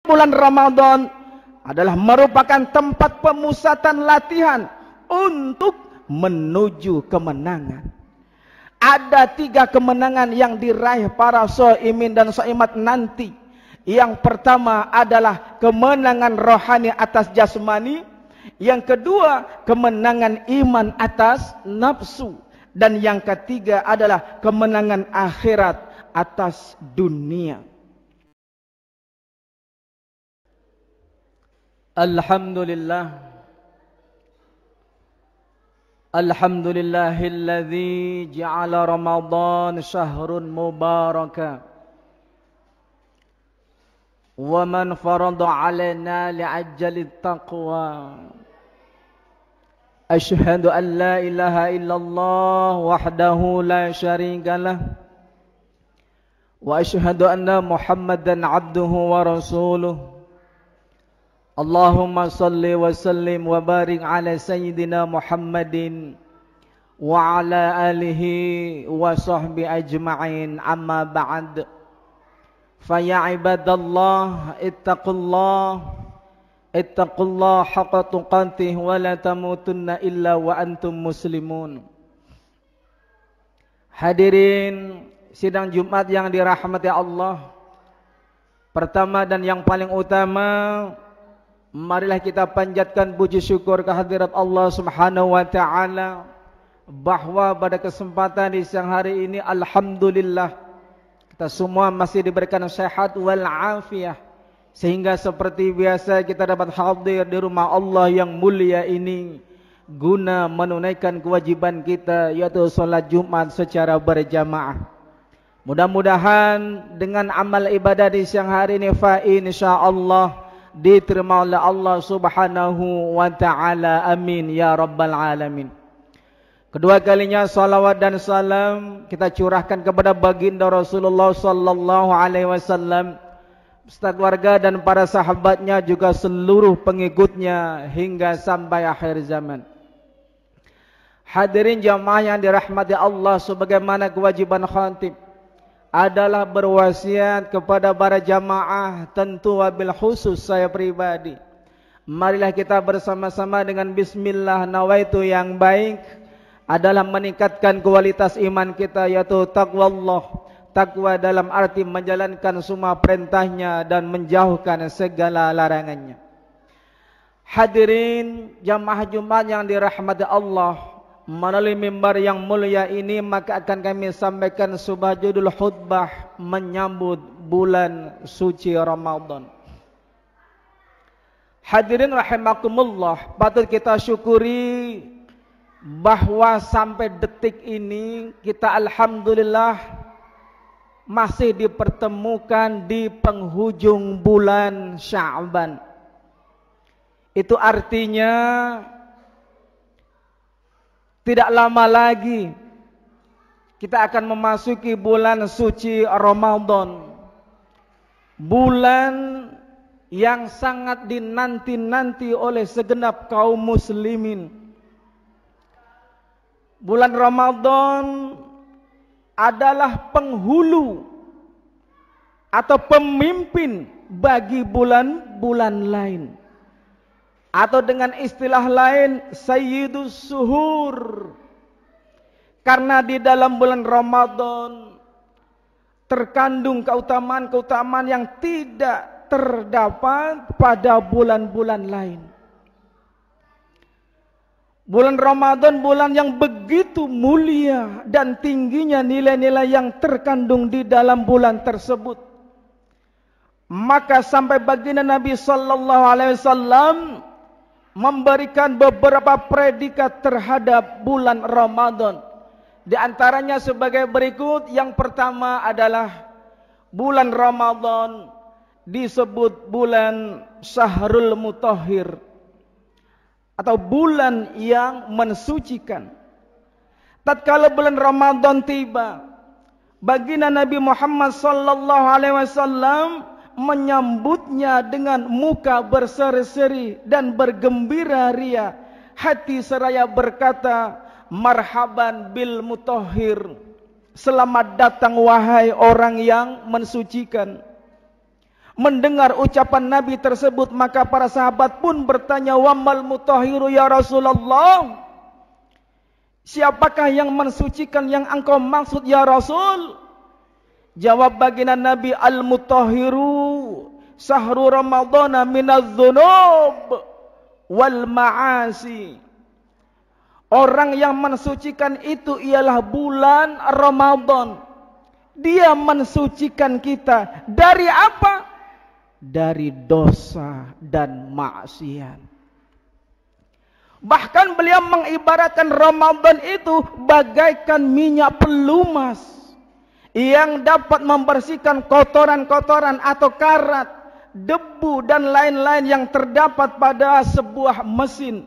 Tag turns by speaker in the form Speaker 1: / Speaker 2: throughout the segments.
Speaker 1: bulan Ramadan adalah merupakan tempat pemusatan latihan untuk menuju kemenangan. Ada 3 kemenangan yang diraih para shaimin dan shaimat nanti. Yang pertama adalah kemenangan rohani atas jasmani. Yang kedua, kemenangan iman atas nafsu. Dan yang ketiga adalah kemenangan akhirat atas dunia. Alhamdulillah. Alhamdulillahilladzi ja'ala Ramadan syahrun mubaraka. Wa man farada 'alaina li'ajjalit taqwa. Asyhadu an la ilaha illallah wahdahu la syarika lah. Wa asyhadu anna Muhammadan 'abduhu wa rasuluh. Allahumma salli wa sallim wa barik ala sayyidina Muhammadin wa ala alihi wa sahbihi ajma'in, amma ba'd. Fa ya ibadallah ittaqullah haqqa tuqatih wa la tamutunna illa wa antum muslimun. Hadirin sidang Jumat yang dirahmati Allah, pertama dan yang paling utama, marilah kita panjatkan puji syukur kehadirat Allah Subhanahu wa taala bahwa pada kesempatan di siang hari ini alhamdulillah kita semua masih diberikan sehat wal afiah, sehingga seperti biasa kita dapat hadir di rumah Allah yang mulia ini guna menunaikan kewajiban kita, yaitu salat Jumat secara berjamaah. Mudah-mudahan dengan amal ibadah di siang hari ini fa insyaallah diterima oleh Allah Subhanahu wa taala, amin ya rabbal alamin. Kedua kalinya salawat dan salam kita curahkan kepada baginda Rasulullah sallallahu alaihi wasallam beserta keluarga dan para sahabatnya, juga seluruh pengikutnya hingga sampai akhir zaman. Hadirin jamaah yang dirahmati Allah, sebagaimana kewajiban khatib adalah berwasiat kepada para jamaah, tentu wabil khusus saya pribadi. Marilah kita bersama-sama dengan bismillah nawaitu yang baik adalah meningkatkan kualitas iman kita, yaitu taqwallah. Takwa dalam arti menjalankan semua perintahnya dan menjauhkan segala larangannya. Hadirin jamaah Jumat yang dirahmati Allah, melalui mimbar yang mulia ini maka akan kami sampaikan sebuah judul khutbah menyambut bulan suci Ramadan. Hadirin rahimakumullah, patut kita syukuri bahwa sampai detik ini kita alhamdulillah masih dipertemukan di penghujung bulan Sya'ban. Itu artinya tidak lama lagi kita akan memasuki bulan suci Ramadan. Bulan yang sangat dinanti-nanti oleh segenap kaum muslimin. Bulan Ramadan adalah penghulu atau pemimpin bagi bulan-bulan lain. Atau dengan istilah lain, Sayyidus Suhur. Karena di dalam bulan Ramadan terkandung keutamaan-keutamaan yang tidak terdapat pada bulan-bulan lain. Bulan Ramadan bulan yang begitu mulia dan tingginya nilai-nilai yang terkandung di dalam bulan tersebut. Maka sampai baginda Nabi sallallahu alaihi wasallam memberikan beberapa predikat terhadap bulan Ramadan. Di antaranya sebagai berikut. Yang pertama adalah bulan Ramadan disebut bulan Syahrul Mutahhir, atau bulan yang mensucikan. Tatkala bulan Ramadan tiba, baginda Nabi Muhammad sallallahu alaihi wasallam menyambutnya dengan muka berseri-seri dan bergembira ria. Hati seraya berkata, marhaban bil mutahhir, selamat datang wahai orang yang mensucikan. Mendengar ucapan Nabi tersebut, maka para sahabat pun bertanya, "Wamal mutahhiru ya Rasulullah?" Siapakah yang mensucikan yang engkau maksud ya Rasul? Jawab baginda Nabi, "Al-mutahhiru sahru Ramadhana minadz-dzunub wal ma'asi." Orang yang mensucikan itu ialah bulan Ramadan. Dia mensucikan kita dari apa? Dari dosa dan maksiat. Bahkan beliau mengibaratkan Ramadan itu bagaikan minyak pelumas yang dapat membersihkan kotoran-kotoran atau karat, debu dan lain-lain yang terdapat pada sebuah mesin.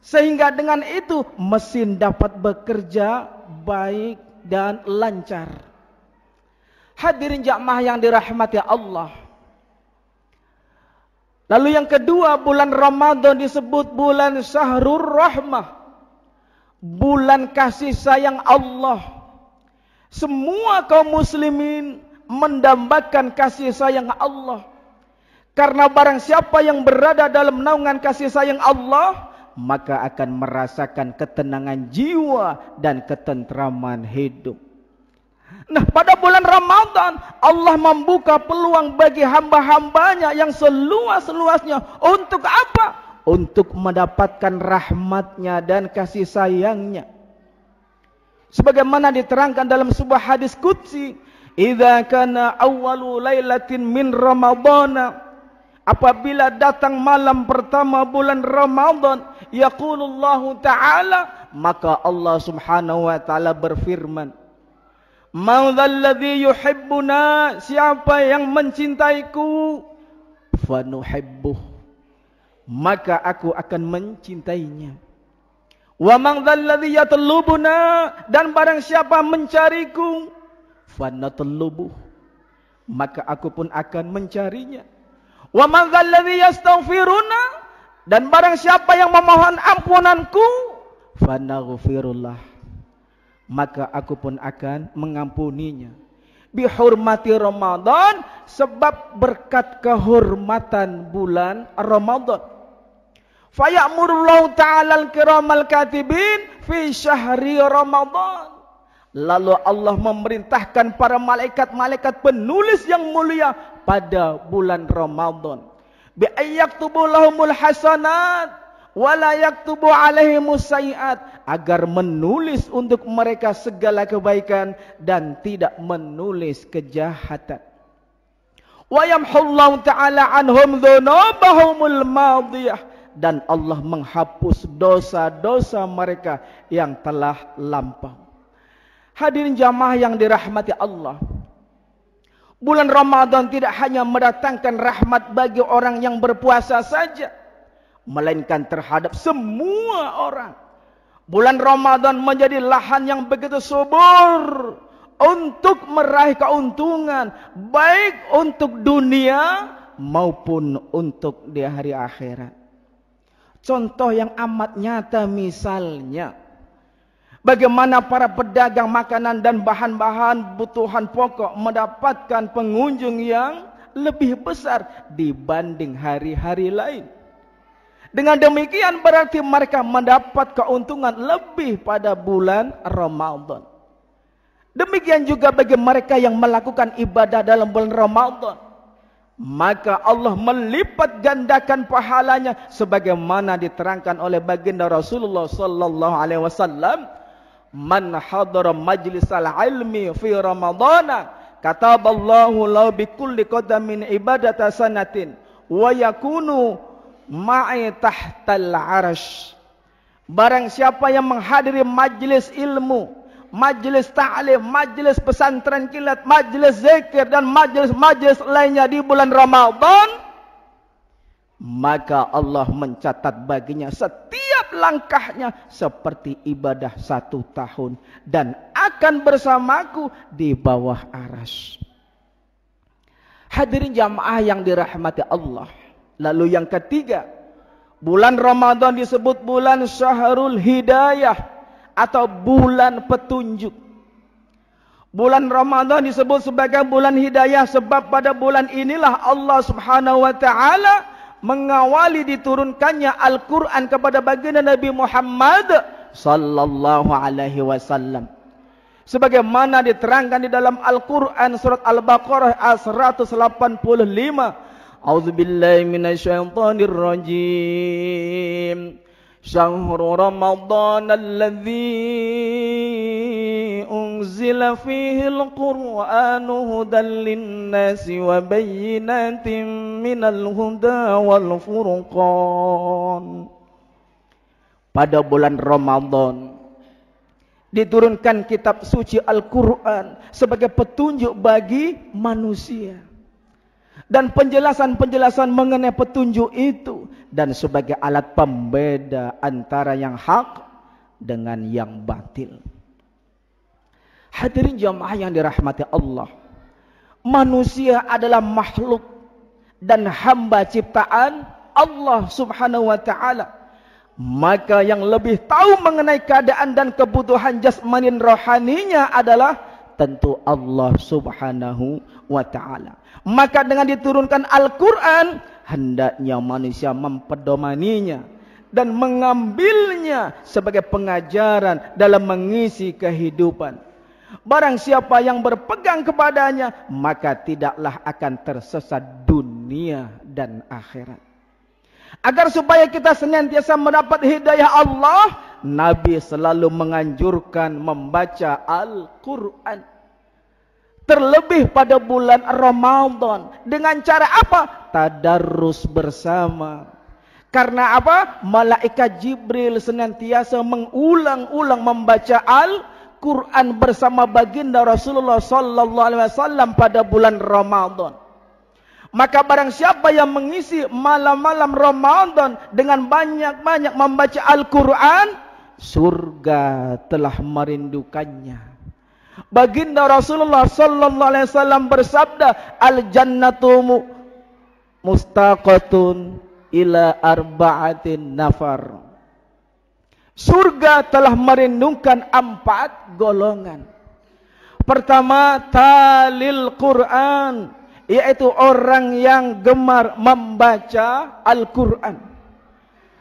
Speaker 1: Sehingga dengan itu mesin dapat bekerja baik dan lancar. Hadirin jamaah yang dirahmati Allah. Lalu yang kedua, bulan Ramadan disebut bulan Syahrul Rahmah. Bulan kasih sayang Allah. Semua kaum muslimin mendambakan kasih sayang Allah. Karena barang siapa yang berada dalam naungan kasih sayang Allah, maka akan merasakan ketenangan jiwa dan ketentraman hidup. Nah, pada bulan Ramadan Allah membuka peluang bagi hamba-hambanya yang seluas-luasnya. Untuk apa? Untuk mendapatkan rahmatnya dan kasih sayangnya. Sebagaimana diterangkan dalam sebuah hadis qudsi, "Idza kana awwalu lailatin min Ramadhana", apabila datang malam pertama bulan Ramadan, yaqulullahu ta'ala, maka Allah subhanahu wa ta'ala berfirman, "Man dzalladzi yuhibbuna", siapa yang mencintaiku, fanuhibbuh, maka aku akan mencintainya. "Wa man dzalladzi yatlubuna", dan barang siapa mencariku, fanatlubuh, maka aku pun akan mencarinya. "Wa man dzalladzi yastaghfiruna", dan barang siapa yang memohon ampunanku, fanaghfirullah, maka aku pun akan mengampuninya. Bihurmati Ramadan, sebab berkat kehormatan bulan Ramadan. Faya'murullahu ta'ala al-kiramal katibin fi syahri Ramadan. Lalu Allah memerintahkan para malaikat-malaikat penulis yang mulia pada bulan Ramadan, bi ayyaktubu lahumul hasanat wa la yaktubu alaihimus sayiat, agar menulis untuk mereka segala kebaikan dan tidak menulis kejahatan. Wa yamhullahu ta'ala anhum dzunubahumul madiyah, dan Allah menghapus dosa-dosa mereka yang telah lampau. Hadirin jamaah yang dirahmati Allah, bulan Ramadan tidak hanya mendatangkan rahmat bagi orang yang berpuasa saja, melainkan terhadap semua orang. Bulan Ramadan menjadi lahan yang begitu subur untuk meraih keuntungan, baik untuk dunia maupun untuk di hari akhirat. Contoh yang amat nyata misalnya, bagaimana para pedagang makanan dan bahan-bahan kebutuhan pokok mendapatkan pengunjung yang lebih besar dibanding hari-hari lain. Dengan demikian berarti mereka mendapat keuntungan lebih pada bulan Ramadan. Demikian juga bagi mereka yang melakukan ibadah dalam bulan Ramadan, maka Allah melipat gandakan pahalanya sebagaimana diterangkan oleh baginda Rasulullah sallallahu alaihi wasallam, "Man hadara majlisal ilmi fi Ramadana, kataballahu lahu bi kulli qadamin ibadata sanatin wa yakunu ma'i tahtal arash." Barang siapa yang menghadiri majlis ilmu, majlis ta'lim, majlis pesantren kilat, majlis zikir dan majlis-majlis lainnya di bulan Ramadan, maka Allah mencatat baginya setiap langkahnya seperti ibadah 1 tahun dan akan bersamaku di bawah arsy. Hadirin jamaah yang dirahmati Allah. Lalu yang ketiga, bulan Ramadan disebut bulan Syahrul Hidayah atau bulan petunjuk. Bulan Ramadan disebut sebagai bulan hidayah sebab pada bulan inilah Allah Subhanahu wa taala mengawali diturunkannya Al-Qur'an kepada baginda Nabi Muhammad sallallahu alaihi wasallam. Sebagaimana diterangkan di dalam Al-Qur'an surat Al-Baqarah ayat 185. A'udzubillahi minasyaitonir rajim. Syahrul Ramadan alladzi unzila fihi al-Qur'anu hudan lin-nasi wa bayyinatin minal huda wal furqan. Pada bulan Ramadan diturunkan kitab suci Al-Quran sebagai petunjuk bagi manusia. Dan penjelasan-penjelasan mengenai petunjuk itu. Dan sebagai alat pembeda antara yang hak dengan yang batil. Hadirin jamaah yang dirahmati Allah. Manusia adalah makhluk dan hamba ciptaan Allah Subhanahu wa ta'ala. Maka yang lebih tahu mengenai keadaan dan kebutuhan jasmani dan rohaninya adalah tentu Allah Subhanahu wa ta'ala. Maka dengan diturunkan Al-Quran, hendaknya manusia mempedomaninya dan mengambilnya sebagai pengajaran dalam mengisi kehidupan. Barang siapa yang berpegang kepadanya, maka tidaklah akan tersesat dunia dan akhirat. Agar supaya kita senantiasa mendapat hidayah Allah, Nabi selalu menganjurkan membaca Al-Quran. Terlebih pada bulan Ramadan. Dengan cara apa? Tadarrus bersama. Karena apa? Malaikat Jibril senantiasa mengulang-ulang membaca Al-Quran bersama baginda Rasulullah sallallahu alaihi wasallam pada bulan Ramadan. Maka barang siapa yang mengisi malam-malam Ramadan dengan banyak-banyak membaca Al-Quran, surga telah merindukannya. Baginda Rasulullah sallallahu alaihi wasallam bersabda, al-jannatu mustaqatun ila arba'atin nafar. Surga telah merindukan 4 golongan. Pertama, talil Quran, yaitu orang yang gemar membaca Al-Quran.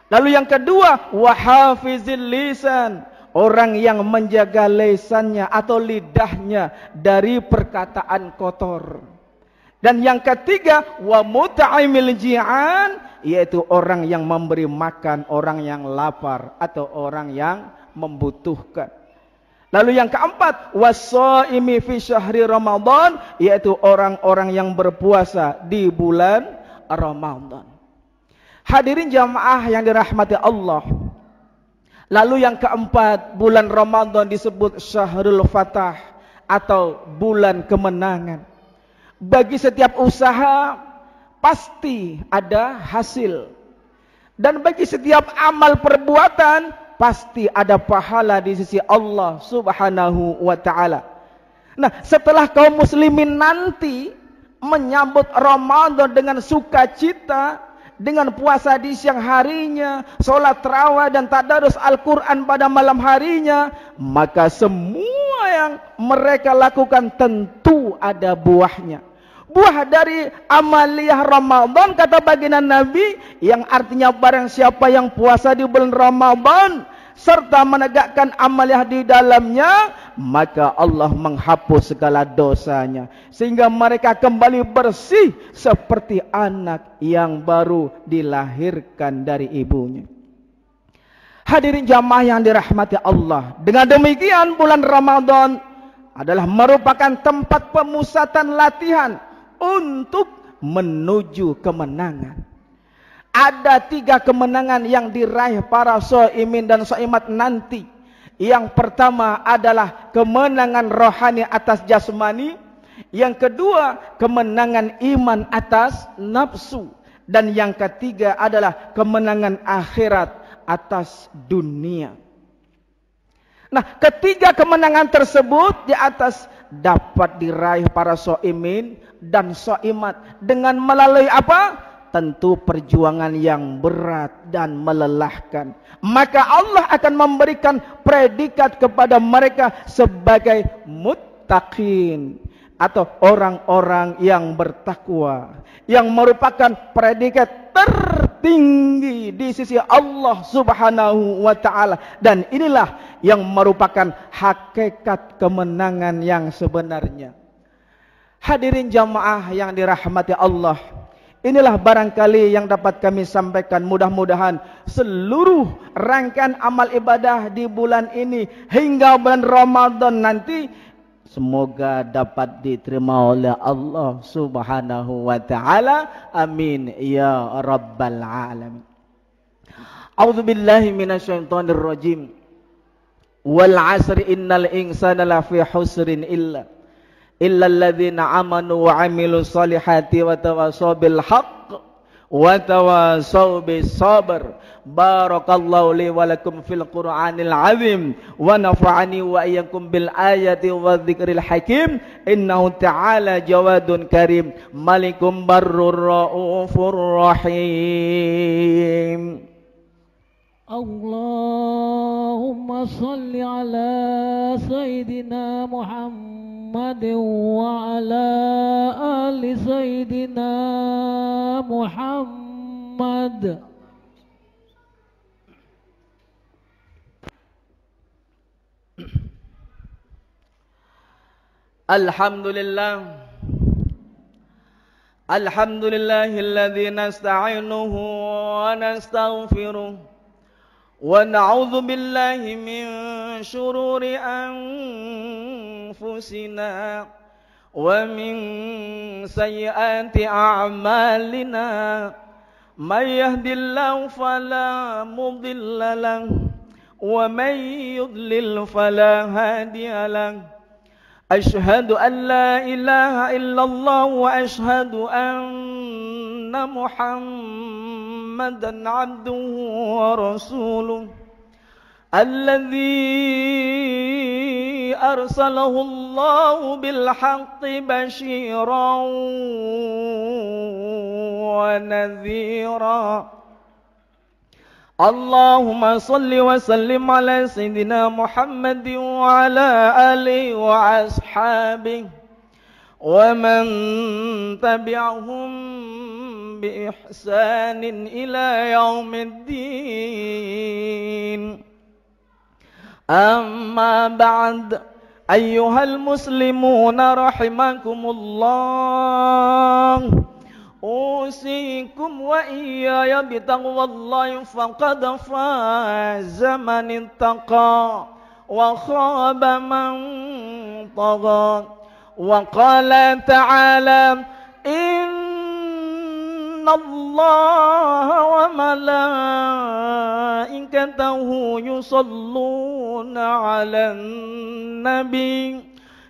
Speaker 1: Lalu yang kedua, wahafizil lisan, orang yang menjaga lisannya atau lidahnya dari perkataan kotor. Dan yang ketiga, wa mut'imil ji'an, yaitu orang yang memberi makan orang yang lapar atau orang yang membutuhkan. Lalu yang keempat, was-shaimi fi syahri Ramadan, yaitu orang-orang yang berpuasa di bulan Ramadan. Hadirin jamaah yang dirahmati Allah. Lalu yang keempat, bulan Ramadan disebut Syahrul Fatah atau bulan kemenangan. Bagi setiap usaha pasti ada hasil. Dan bagi setiap amal perbuatan pasti ada pahala di sisi Allah Subhanahu wa ta'ala. Nah, setelah kaum muslimin nanti menyambut Ramadan dengan sukacita, dengan puasa di siang harinya, sholat tarawih dan tadarus Al-Quran pada malam harinya, maka semua yang mereka lakukan tentu ada buahnya. Buah dari amaliyah Ramadan, kata baginda Nabi, yang artinya barang siapa yang puasa di bulan Ramadan serta menegakkan amaliyah di dalamnya, maka Allah menghapus segala dosanya sehingga mereka kembali bersih seperti anak yang baru dilahirkan dari ibunya. Hadirin jamaah yang dirahmati Allah, dengan demikian bulan Ramadan adalah merupakan tempat pemusatan latihan untuk menuju kemenangan. Ada 3 kemenangan yang diraih para shaimin dan shaimat nanti. Yang pertama adalah kemenangan rohani atas jasmani. Yang kedua, kemenangan iman atas nafsu. Dan yang ketiga adalah kemenangan akhirat atas dunia. Nah, ketiga kemenangan tersebut di atas dapat diraih para shaimin dan shaimat dengan melalui apa? Tentu perjuangan yang berat dan melelahkan. Maka Allah akan memberikan predikat kepada mereka sebagai muttaqin, atau orang-orang yang bertakwa, yang merupakan predikat tertinggi di sisi Allah Subhanahu wa taala, dan inilah yang merupakan hakikat kemenangan yang sebenarnya. Hadirin jamaah yang dirahmati Allah, inilah barangkali yang dapat kami sampaikan. Mudah-mudahan seluruh rangkaian amal ibadah di bulan ini hingga bulan Ramadan nanti semoga dapat diterima oleh Allah Subhanahu wa taala. Amin ya rabbal alamin. A'udzu billahi minasyaitonir rajim. Wal 'asri innal insana lafi husrin illa alladzina amanu wa 'amilus solihati wa tawassaw bil haqq wa tawassaw bis sabr. Barakallahu li wa lakum fil Qur'anil azim wa nafa'ani wa iyyakum bil ayati wa dzikril hakim. Innahu ta'ala jawadun karim malikum barrur raufur rahim.
Speaker 2: Allahumma salli ala Sayyidina Muhammad wa ala ali Sayyidina Muhammad.
Speaker 1: Alhamdulillah, alhamdulillahilladzi nasta'inuhu wa nastaghfiruh wa na'udzu billahi min syururi anfusina wa min sayyiati a'malina. May yahdihillahu fala mudilla lahu wa may yudlil fala hadiya lahu. Asyhadu an la ilaha illallah wa asyhadu anna Muhammadan abduhu wa rasuluh alladzi arsalahu Allahu bil haqqi basyiran wa nadhira. Allahumma salli wa sallim ala Sayyidina Muhammadin wa ala alihi wa ashabihi wa man tabi'ahum bi ihsanin ila yaumiddin. Amma ba'd, ayyuhal muslimuna rahimakumullah. Usikum wa iyaya bitaqwallahi faqad faza man ittaqa wa khaba man tagha. Wa qala ta'ala innallaha wa malaikatahu yusalluna 'alan nabi.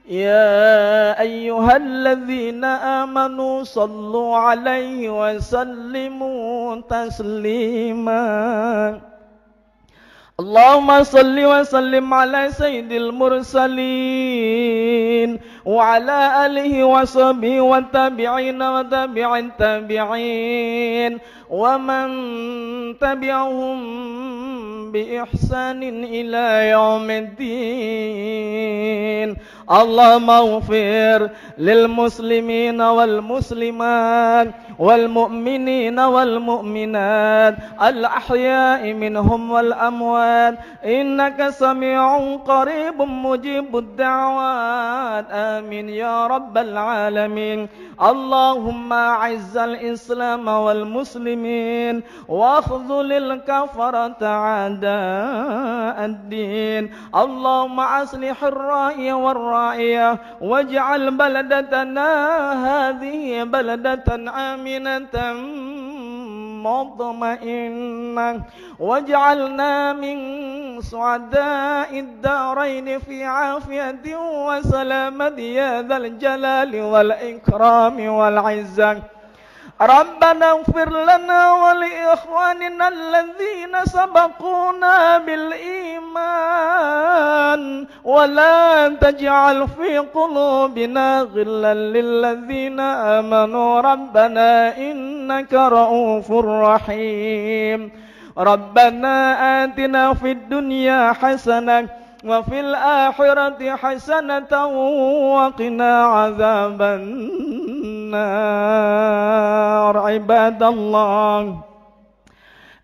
Speaker 1: Ya ayyuhalladzina amanu sallu alaihi wa sallimu taslima. Allahumma salli wa sallim ala sayyidil mursalin wa ala alihi wa sahbihi wa tabi'in wa tabi'in tabi'in wa man tabi'ahum bi ihsanin ila yaumiddin. Allahumma ighfir lil muslimina wal muslimat wal mu'minina wal mu'minat al ahya'i minhum wal amwat innaka sami'un qaribun mujibud da'wat. Amin ya rabbal alamin. Allahumma a'izzal islam wal muslimin wa khudhulil kafarata a'da'ad-din. Allahumma aslihir ra'iya war ra'iyah waj'al baladatana hadhihi baladatan aminatan mutma'innah waj'alna min su'ada'id darain fi 'afiyatin wa salamati ya dzal jalali wal ikrami wal 'izzah. Rabbana ighfir lana wa li ikhwanina alladhina sabaquna bil iman wa la taj'al fi qulubina ghillan lil ladzina amanu rabbana innaka ra'ufur rahim. Rabbana atina fid dunya hasanah وفي الآخرة حسنة وقنا عذاب النار. عباد الله،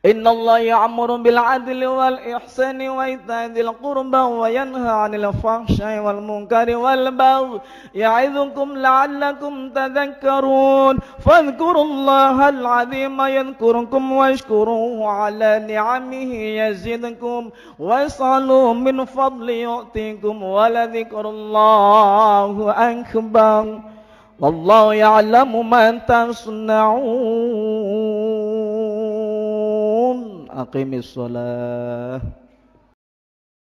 Speaker 1: إن الله يأمر بالعدل والإحسان وإيتاء ذي القربى وينهى عن الفحشاء والمنكر والبغي يعظكم لعلكم تذكرون. فاذكروا الله العظيم يذكركم واشكروه على نعمه يزدكم واسألوا من فضل يؤتكم ولذكر الله أكبر والله يعلم ما تصنعون. أقم الصلاة.